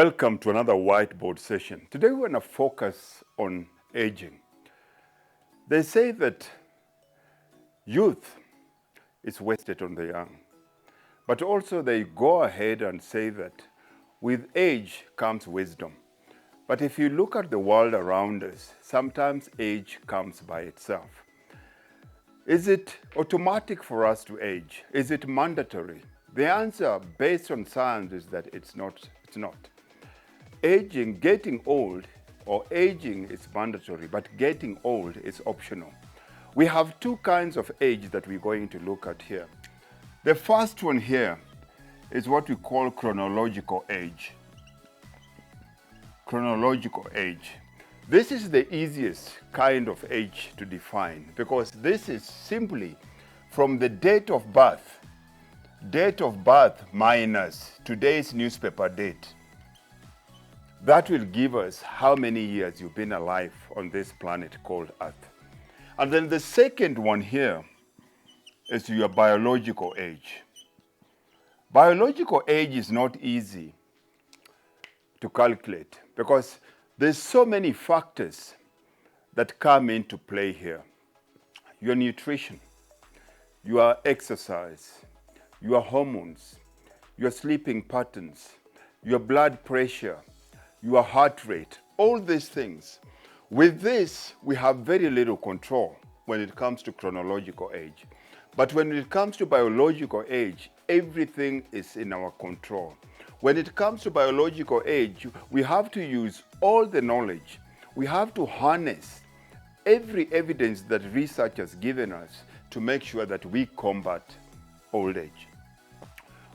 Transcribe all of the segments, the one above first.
Welcome to another whiteboard session. Today we're going to focus on aging. They say that youth is wasted on the young, but also they go ahead and say that with age comes wisdom. But if you look at the world around us, sometimes age comes by itself. Is it automatic for us to age? Is it mandatory? The answer based on science is that it's not. Aging, getting old, or aging is mandatory, but getting old is optional. We have two kinds of age that we're going to look at here. The first one here is what we call chronological age. Chronological age. This is the easiest kind of age to define because this is simply from the date of birth minus today's newspaper date. That will give us how many years you've been alive on this planet called Earth. And then the second one here is your biological age. Biological age is not easy to calculate because there's so many factors that come into play here. Your nutrition, your exercise, your hormones, your sleeping patterns, your blood pressure, your heart rate, all these things. With this, we have very little control when it comes to chronological age. But when it comes to biological age, everything is in our control. When it comes to biological age, we have to use all the knowledge. We have to harness every evidence that research has given us to make sure that we combat old age.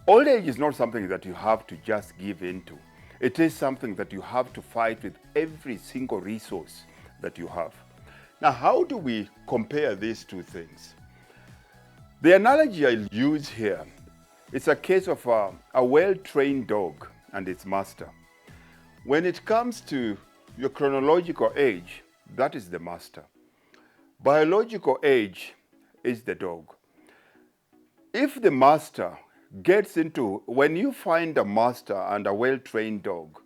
Old age is not something that you have to just give into. It is something that you have to fight with every single resource that you have. Now, how do we compare these two things? The analogy I use here is a case of a well-trained dog and its master. When it comes to your chronological age, that is the master. Biological age is the dog. If the master gets into, when you find a master and a well-trained dog,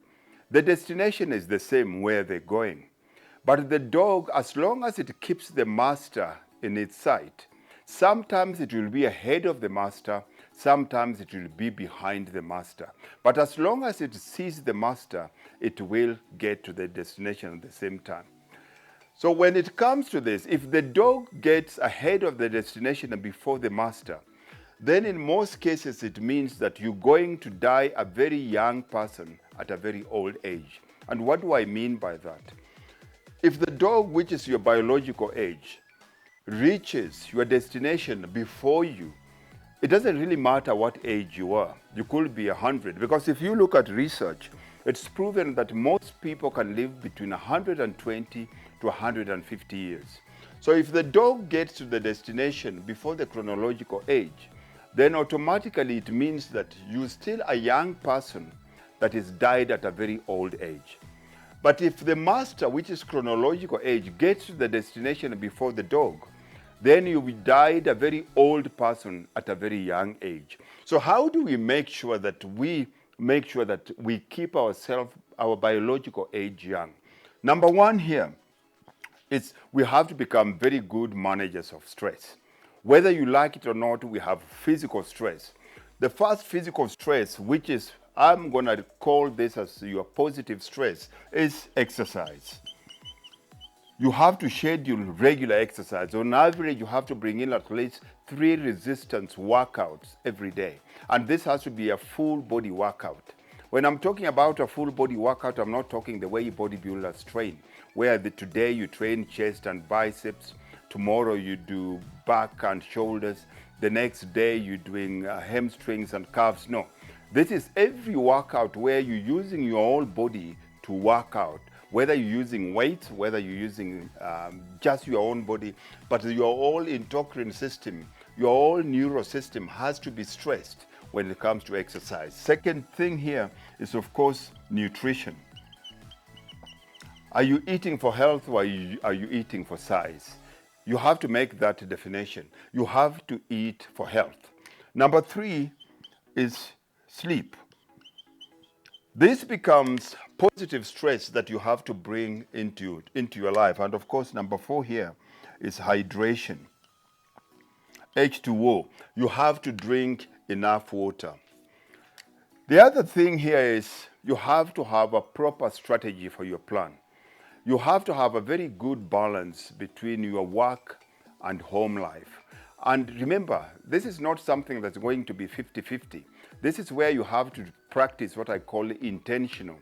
the destination is the same where they're going. But the dog, as long as it keeps the master in its sight, sometimes it will be ahead of the master, sometimes it will be behind the master. But as long as it sees the master, it will get to the destination at the same time. So when it comes to this, if the dog gets ahead of the destination and before the master, then in most cases it means that you're going to die a very young person at a very old age. And what do I mean by that? If the dog, which is your biological age, reaches your destination before you, it doesn't really matter what age you are. You could be 100, because if you look at research, it's proven that most people can live between 120 to 150 years. So if the dog gets to the destination before the chronological age, then automatically it means that you're still a young person that is died at a very old age. But if the master, which is chronological age, gets to the destination before the dog, then you died a very old person at a very young age. So how do we make sure that we keep ourselves, our biological age young? Number one here is we have to become very good managers of stress. Whether you like it or not, we have physical stress. The first physical stress, which is, I'm going to call this as your positive stress, is exercise. You have to schedule regular exercise. On average, you have to bring in at least 3 resistance workouts every day. And this has to be a full body workout. When I'm talking about a full body workout, I'm not talking the way bodybuilders train, where today you train chest and biceps, tomorrow you do back and shoulders, the next day you're doing hamstrings and calves. No, this is every workout where you're using your whole body to work out, whether you're using weights, whether you're using just your own body, but your whole endocrine system, your whole neural system has to be stressed when it comes to exercise. Second thing here is, of course, nutrition. Are you eating for health or are you eating for size? You have to make that definition. You have to eat for health. Number 3 is sleep. This becomes positive stress that you have to bring into your life. And of course, number 4 here is hydration. H2O. You have to drink enough water. The other thing here is you have to have a proper strategy for your plan. You have to have a very good balance between your work and home life. And remember, this is not something that's going to be 50-50. This is where you have to practice what I call intentional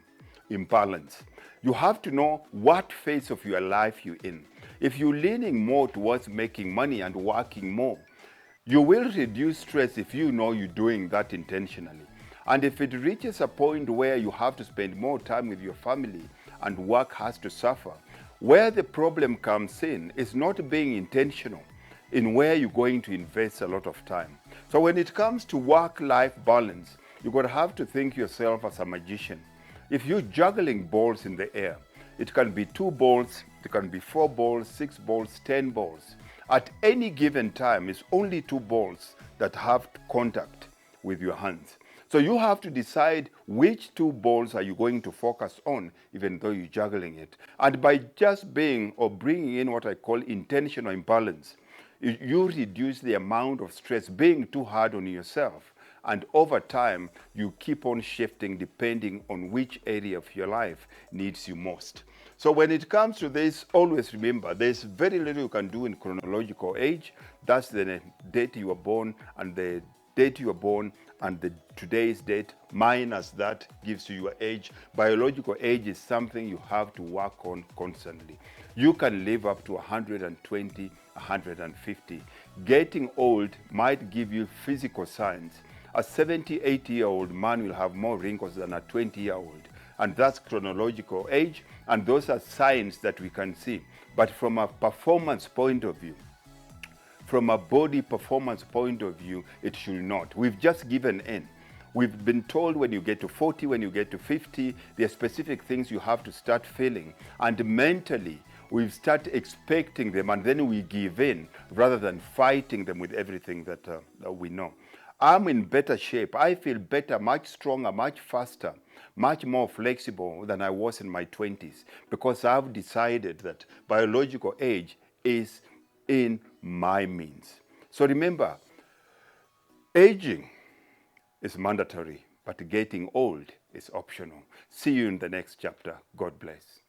imbalance. You have to know what phase of your life you're in. If you're leaning more towards making money and working more, you will reduce stress if you know you're doing that intentionally. And if it reaches a point where you have to spend more time with your family and work has to suffer, where the problem comes in is not being intentional in where you're going to invest a lot of time. So when it comes to work-life balance, you're going to have to think yourself as a magician. If you're juggling balls in the air, it can be 2 balls, it can be 4 balls, 6 balls, 10 balls. At any given time, it's only 2 balls that have contact with your hands. So you have to decide which 2 balls are you going to focus on, even though you're juggling it. And by just being or bringing in what I call intentional imbalance, you reduce the amount of stress being too hard on yourself. And over time, you keep on shifting depending on which area of your life needs you most. So when it comes to this, always remember, there's very little you can do in chronological age. That's the date you were born, and the date you were born and the today's date minus that gives you your age. Biological age is something you have to work on constantly. You can live up to 120, 150. Getting old might give you physical signs. A 70, 80-year-old man will have more wrinkles than a 20-year-old. And that's chronological age, and those are signs that we can see. But from a performance point of view, from a body performance point of view, it should not. We've just given in. We've been told when you get to 40, when you get to 50, there are specific things you have to start feeling. And mentally, we start expecting them, and then we give in rather than fighting them with everything that we know. I'm in better shape. I feel better, much stronger, much faster, much more flexible than I was in my 20s, because I've decided that biological age is in my means. So remember, aging is mandatory, but getting old is optional. See you in the next chapter. God bless.